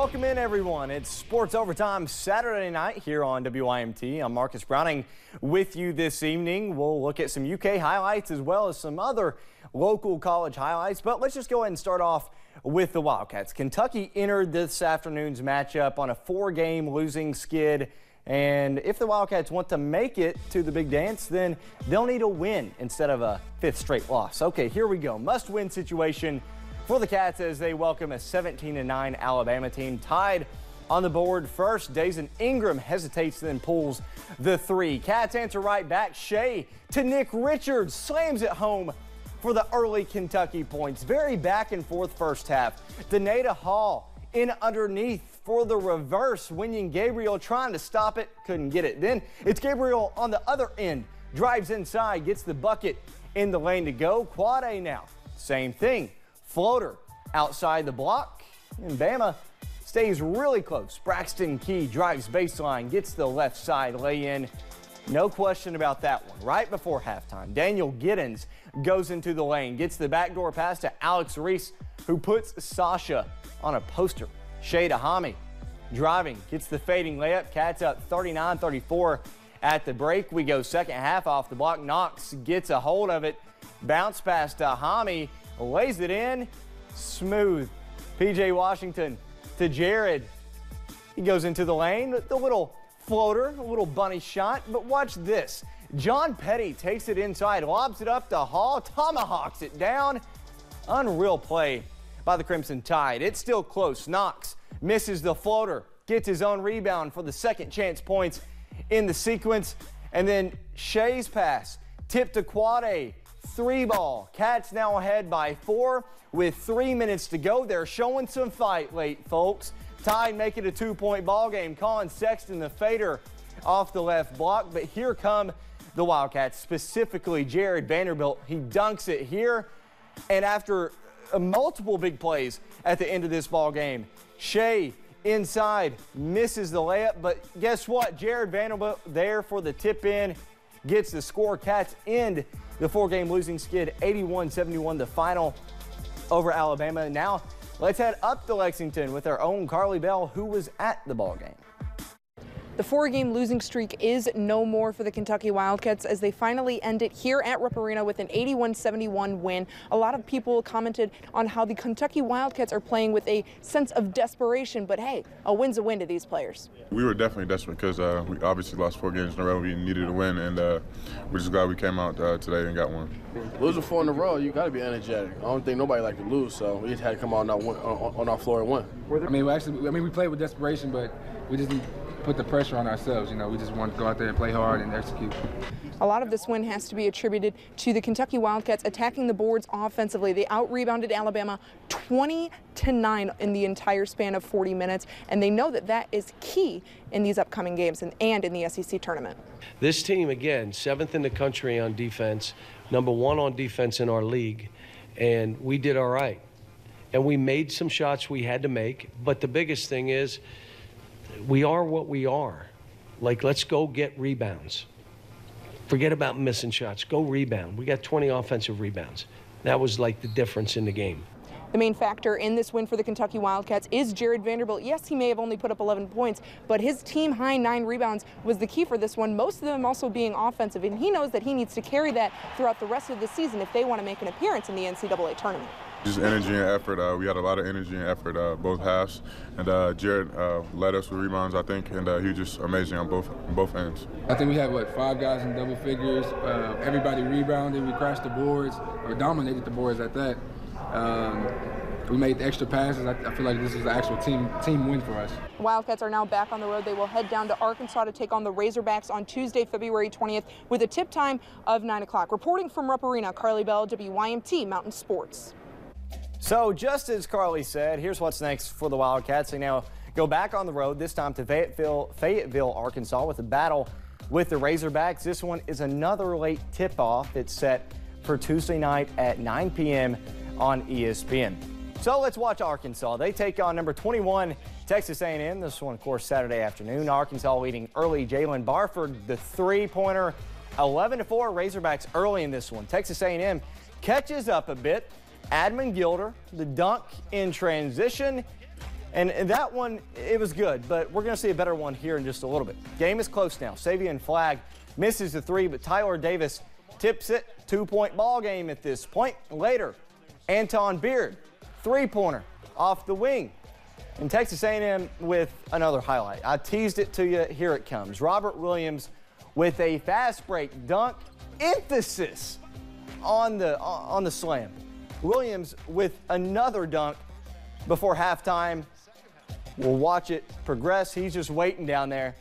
welcome in everyone. It's Sports Overtime Saturday night here on WYMT. I'm Marcus Browning with you this evening. We'll look at some UK highlights as well as some other local college highlights. But let's just go ahead and start off with the Wildcats. Kentucky entered this afternoon's matchup on a 4-game losing skid. And if the Wildcats want to make it to the big dance, then they'll need a win instead of a 5th straight loss. Okay, here we go. Must-win situation for the Cats as they welcome a 17-9 Alabama team tied on the board first. Dazen Ingram hesitates, then pulls the 3. Cats answer right back. Shea to Nick Richards, slams it home for the early Kentucky points. Very back and forth first half. Daneta Hall in underneath for the reverse. Wenyen Gabriel trying to stop it, couldn't get it. Then it's Gabriel on the other end, drives inside, gets the bucket in the lane to go. Quade now, same thing. Floater outside the block, and Bama stays really close. Braxton Key drives baseline, gets the left side lay-in. No question about that one. Right before halftime, Daniel Giddens goes into the lane, gets the backdoor pass to Alex Reese, who puts Sasha on a poster. Shea Hami driving, gets the fading layup. Cats up 39-34 at the break. We go second half off the block. Knox gets a hold of it. Bounce pass to Hami. Lays it in, smooth. P.J. Washington to Jared. He goes into the lane, the little floater, a little bunny shot. But watch this. John Petty takes it inside, lobs it up to Hall, tomahawks it down. Unreal play by the Crimson Tide. It's still close. Knox misses the floater, gets his own rebound for the second chance points in the sequence. And then Shea's pass, tip to Quade. 3-ball. Cats now ahead by 4 with 3 minutes to go. They're showing some fight late, folks. Tide make it a 2-point ball game. Colin Sexton, the fader off the left block. But here come the Wildcats, specifically Jared Vanderbilt. He dunks it here. And after multiple big plays at the end of this ball game, Shea inside misses the layup. But guess what? Jared Vanderbilt there for the tip in. Gets the score. Cats end the 4-game losing skid, 81-71 the final over Alabama. Now let's head up to Lexington with our own Carly Bell, who was at the ball game. The 4-game losing streak is no more for the Kentucky Wildcats as they finally end it here at Rupp Arena with an 81-71 win. A lot of people commented on how the Kentucky Wildcats are playing with a sense of desperation, but hey, a win's a win to these players. We were definitely desperate because we obviously lost 4 games in a row. We needed a win, and we're just glad we came out today and got one. Losing 4 in a row, you got to be energetic. I don't think nobody liked to lose, so we just had to come out on our floor and win. We played with desperation, but we just didn't put the pressure on ourselves. You know, we just wanted to go out there and play hard and execute. A lot of this win has to be attributed to the Kentucky Wildcats attacking the boards offensively. They out-rebounded Alabama 20-9 in the entire span of 40 minutes, and they know that that is key in these upcoming games and in the SEC tournament. This team, again, 7th in the country on defense, number 1 on defense in our league, and we did all right. And we made some shots we had to make, but the biggest thing is we are what we are. Like, let's go get rebounds. Forget about missing shots. Go rebound. We got 20 offensive rebounds. That was like the difference in the game. The main factor in this win for the Kentucky Wildcats is Jared Vanderbilt. Yes, he may have only put up 11 points, but his team-high 9 rebounds was the key for this one, most of them also being offensive, and he knows that he needs to carry that throughout the rest of the season if they want to make an appearance in the NCAA tournament. Just energy and effort. We had a lot of energy and effort both halves, and Jared led us with rebounds, I think, and he was just amazing on both ends. I think we had, 5 guys in double figures. Everybody rebounded. We crashed the boards, or dominated the boards at that. We made the extra passes. I feel like this is the actual team win for us. Wildcats are now back on the road. They will head down to Arkansas to take on the Razorbacks on Tuesday, February 20th, with a tip time of 9 o'clock. Reporting from Rupp Arena, Carly Bell, WYMT Mountain Sports. So just as Carly said, here's what's next for the Wildcats. They now go back on the road, this time to Fayetteville, Arkansas, with a battle with the Razorbacks. This one is another late tip-off. It's set for Tuesday night at 9 p.m. on ESPN. So let's watch Arkansas. They take on number 21, Texas A&M. This one, of course, Saturday afternoon. Arkansas leading early. Jalen Barford, the three-pointer, 11-4. Razorbacks early in this one. Texas A&M catches up a bit. Admon Gilder, the dunk in transition. And that one, it was good, but we're going to see a better one here in just a little bit. Game is close now. Savion Flagg misses the three, but Tyler Davis tips it. 2-point ball game at this point. Later, Anton Beard, three-pointer off the wing. And Texas A&M with another highlight. I teased it to you. Here it comes. Robert Williams with a fast break dunk. Emphasis on the slam. Williams with another dunk before halftime. We'll watch it progress. He's just waiting down there.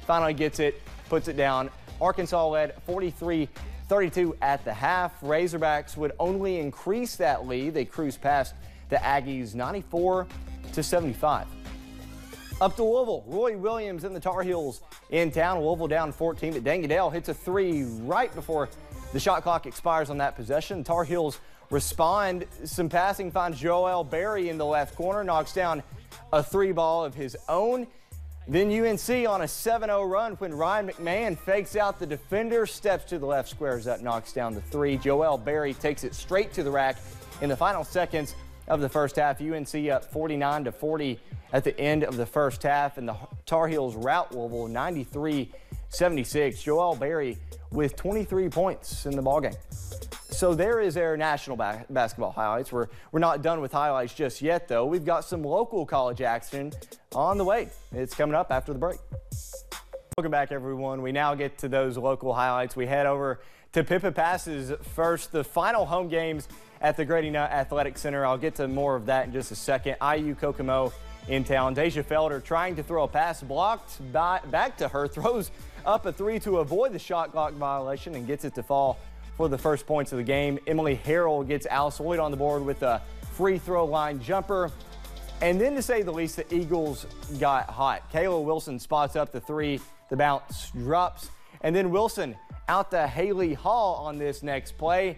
Finally gets it, puts it down. Arkansas led 43-32 at the half. Razorbacks would only increase that lead. They cruised past the Aggies 94-75. Up to Louisville, Roy Williams and the Tar Heels in town. Louisville down 14, but Dangadale hits a three right before the shot clock expires on that possession. Tar Heels respond. Some passing finds Joel Berry in the left corner, knocks down a three ball of his own. Then UNC on a 7-0 run when Ryan McMahon fakes out the defender, steps to the left square as that knocks down the three. Joel Berry takes it straight to the rack in the final seconds of the first half. UNC up 49-40 at the end of the first half, and the Tar Heels rout Louisville 93-76. Joel Berry with 23 points in the ballgame. So there is our national basketball highlights. We're not done with highlights just yet, though. We've got some local college action on the way. It's coming up after the break. Welcome back, everyone. We now get to those local highlights. We head over to Pippa Pass's first, the final home games at the Grady Nutt Athletic Center. I'll get to more of that in just a second. IU Kokomo in town. Deja Felder trying to throw a pass, blocked back to her, throws up a three to avoid the shot clock violation and gets it to fall for the first points of the game. Emily Harrell gets Alice Lloyd on the board with a free throw line jumper. And then, to say the least, the Eagles got hot. Kayla Wilson spots up the three. The bounce drops. And then Wilson out to Haley Hall on this next play.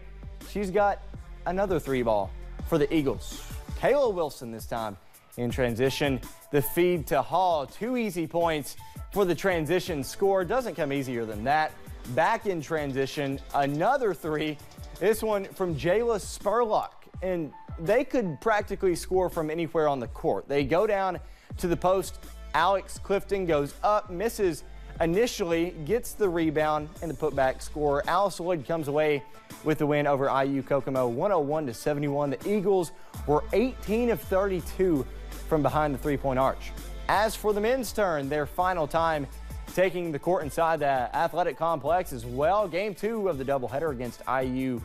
She's got another three ball for the Eagles. Kayla Wilson this time in transition. The feed to Hall. 2 easy points for the transition score. Doesn't come easier than that. Back in transition, another three. This one from Jayla Spurlock. And they could practically score from anywhere on the court. They go down to the post. Alex Clifton goes up, misses initially, gets the rebound and the putback score. Alice Lloyd comes away with the win over IU Kokomo, 101-71. The Eagles were 18 of 32 from behind the three-point arch. As for the men's turn, their final time taking the court inside the athletic complex as well. Game 2 of the doubleheader against IU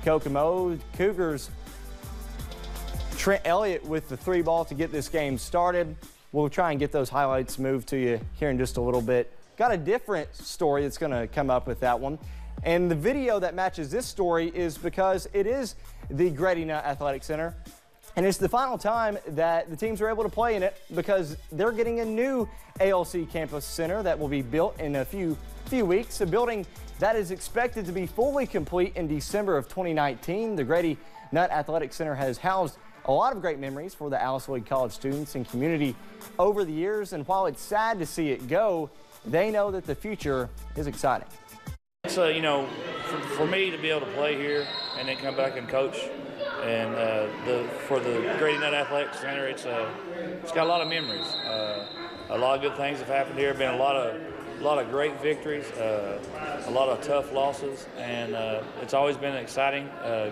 Kokomo. Cougars, Trent Elliott with the three ball to get this game started. We'll try and get those highlights moved to you here in just a little bit. Got a different story that's going to come up with that one. And the video that matches this story is because it is the Grady Nutt Athletic Center. And it's the final time that the teams are able to play in it because they're getting a new ALC campus center that will be built in a few weeks. A building that is expected to be fully complete in December of 2019. The Grady Nutt Athletic Center has housed a lot of great memories for the Alice Lloyd College students and community over the years. And while it's sad to see it go, they know that the future is exciting. It's, for me to be able to play here and then come back and coach, and for the Grady Nutt Athletic Center, it's got a lot of memories. A lot of good things have happened here. Been a lot of great victories, a lot of tough losses, and it's always been an exciting,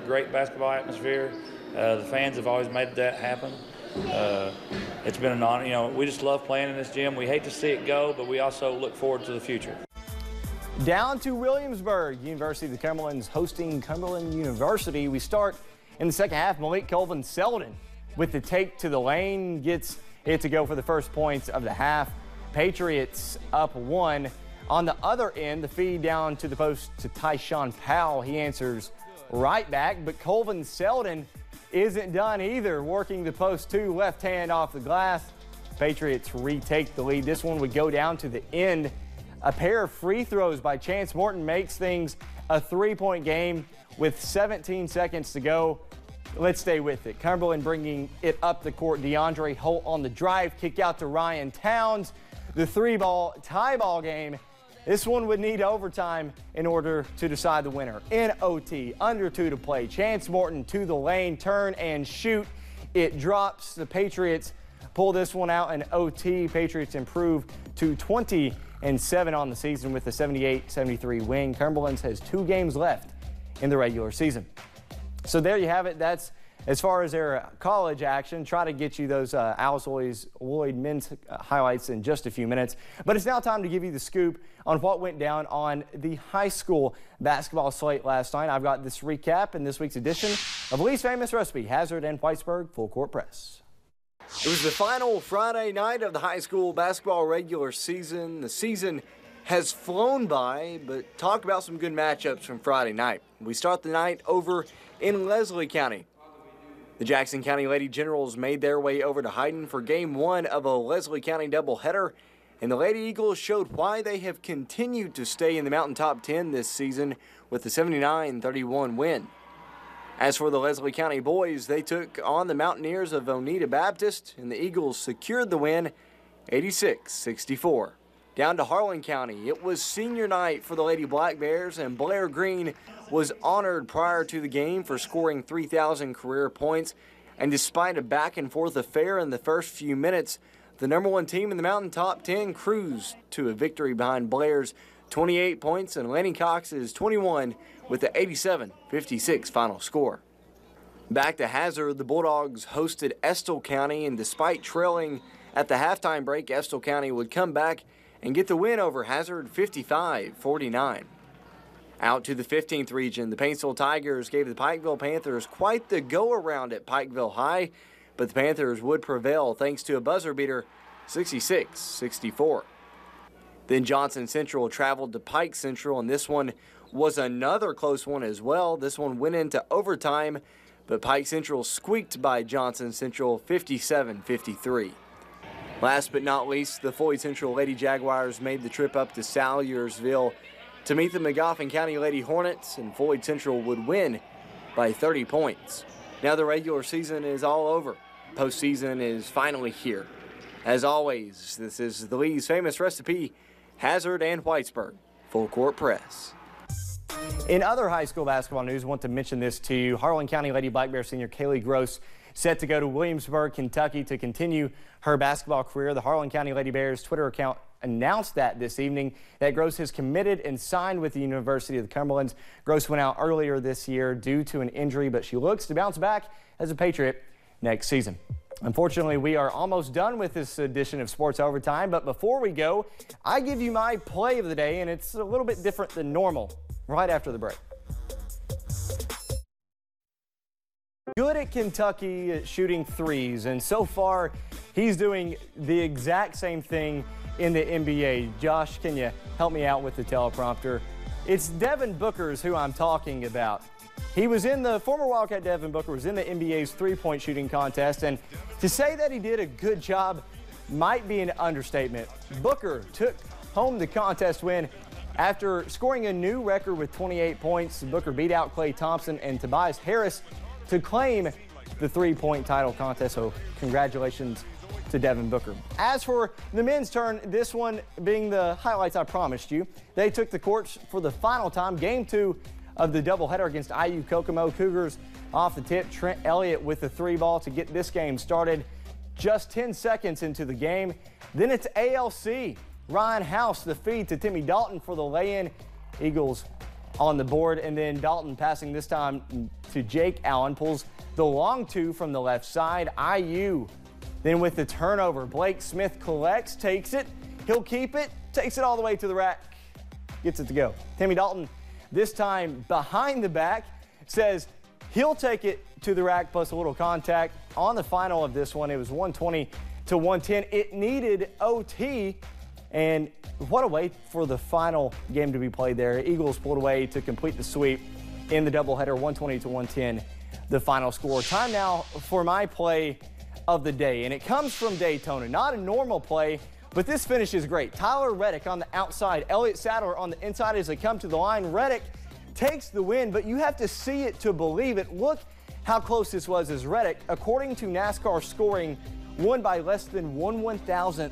great basketball atmosphere. The fans have always made that happen. It's been an honor. We just love playing in this gym. We hate to see it go, but we also look forward to the future. Down to Williamsburg. University of the Cumberland's hosting Cumberland University. We start in the second half. Malik Colvin Selden with the take to the lane gets it to go for the first points of the half. Patriots up 1. On the other end, the feed down to the post to Tyshawn Powell. He answers right back, but Colvin Selden isn't done either. Working the post 2, left hand off the glass. Patriots retake the lead. This one would go down to the end. A pair of free throws by Chance Morton makes things a 3-point game with 17 seconds to go. Let's stay with it. Cumberland bringing it up the court. DeAndre Holt on the drive, kick out to Ryan Towns. The 3-ball tie ball game. This one would need overtime in order to decide the winner. In OT, under 2 to play. Chance Morton to the lane, turn and shoot. It drops. The Patriots pull this one out in OT. Patriots improve to 20-7 on the season with a 78-73 win. Cumberland's has 2 games left in the regular season. So there you have it. That's as far as their college action. Try to get you those Alice Lloyd men's highlights in just a few minutes. But it's now time to give you the scoop on what went down on the high school basketball slate last night. I've got this recap in this week's edition of Lee's Famous Recipe, Hazard and Whitesburg Full Court Press. It was the final Friday night of the high school basketball regular season. The season has flown by, but talk about some good matchups from Friday night. We start the night over in Leslie County. The Jackson County Lady Generals made their way over to Hayden for Game 1 of a Leslie County doubleheader, and the Lady Eagles showed why they have continued to stay in the Mountain Top 10 this season with the 79-31 win. As for the Leslie County boys, they took on the Mountaineers of Oneida Baptist, and the Eagles secured the win 86-64. Down to Harlan County, it was senior night for the Lady Black Bears, and Blair Green was honored prior to the game for scoring 3,000 career points. And despite a back-and-forth affair in the first few minutes, the #1 team in the Mountain Top 10 cruised to a victory behind Blair's 28 points and Lanny Cox's 21 with the 87-56 final score. Back to Hazard, the Bulldogs hosted Estill County, and despite trailing at the halftime break, Estill County would come back and get the win over Hazard 55-49. Out to the 15th region, the Paintsville Tigers gave the Pikeville Panthers quite the go-around at Pikeville High, but the Panthers would prevail thanks to a buzzer beater 66-64. Then Johnson Central traveled to Pike Central, and this one was another close one as well. This one went into overtime, but Pike Central squeaked by Johnson Central 57-53. Last but not least, the Floyd Central Lady Jaguars made the trip up to Salyersville to meet the Magoffin County Lady Hornets, and Floyd Central would win by 30 points. Now the regular season is all over. Postseason is finally here. As always, this is the Lee's Famous Recipe, Hazard and Whitesburg Full Court Press. In other high school basketball news, I want to mention this to you. Harlan County Lady Black Bear senior Kaylee Gross set to go to Williamsburg, Kentucky to continue her basketball career. The Harlan County Lady Bears Twitter account announced that this evening, that Gross has committed and signed with the University of the Cumberlands. Gross went out earlier this year due to an injury, but she looks to bounce back as a Patriot next season. Unfortunately, we are almost done with this edition of Sports Overtime, but before we go, I give you my play of the day, and it's a little bit different than normal right after the break. Good at Kentucky at shooting threes, and so far he's doing the exact same thing in the NBA. Josh, can you help me out with the teleprompter? It's Devin Booker who I'm talking about. He was in the former Wildcat Devin Booker was in the NBA's three-point shooting contest, and to say that he did a good job might be an understatement. Booker took home the contest win after scoring a new record with 28 points. Booker beat out Klay Thompson and Tobias Harris to claim the three-point title contest, so congratulations to Devin Booker. As for the men's turn, this one being the highlights I promised you, they took the courts for the final time. Game 2 of the doubleheader against IU Kokomo. Cougars off the tip. Trent Elliott with the 3-ball to get this game started just 10 seconds into the game. Then it's ALC. Ryan House the feed to Timmy Dalton for the lay-in. Eagles on the board, and then Dalton passing this time to Jake Allen pulls the long two from the left side. IU then with the turnover. Blake Smith collects, takes it, he'll keep it, takes it all the way to the rack, gets it to go. Timmy Dalton this time behind the back says he'll take it to the rack plus a little contact. On the final of this one, it was 120 to 110. It needed OT, and what a way for the final game to be played there. Eagles pulled away to complete the sweep in the doubleheader, 120 to 110, the final score. Time now for my play of the day, and it comes from Daytona. Not a normal play, but this finish is great. Tyler Reddick on the outside, Elliott Sadler on the inside as they come to the line. Reddick takes the win, but you have to see it to believe it. Look how close this was as Reddick, according to NASCAR scoring, won by less than 1/1000th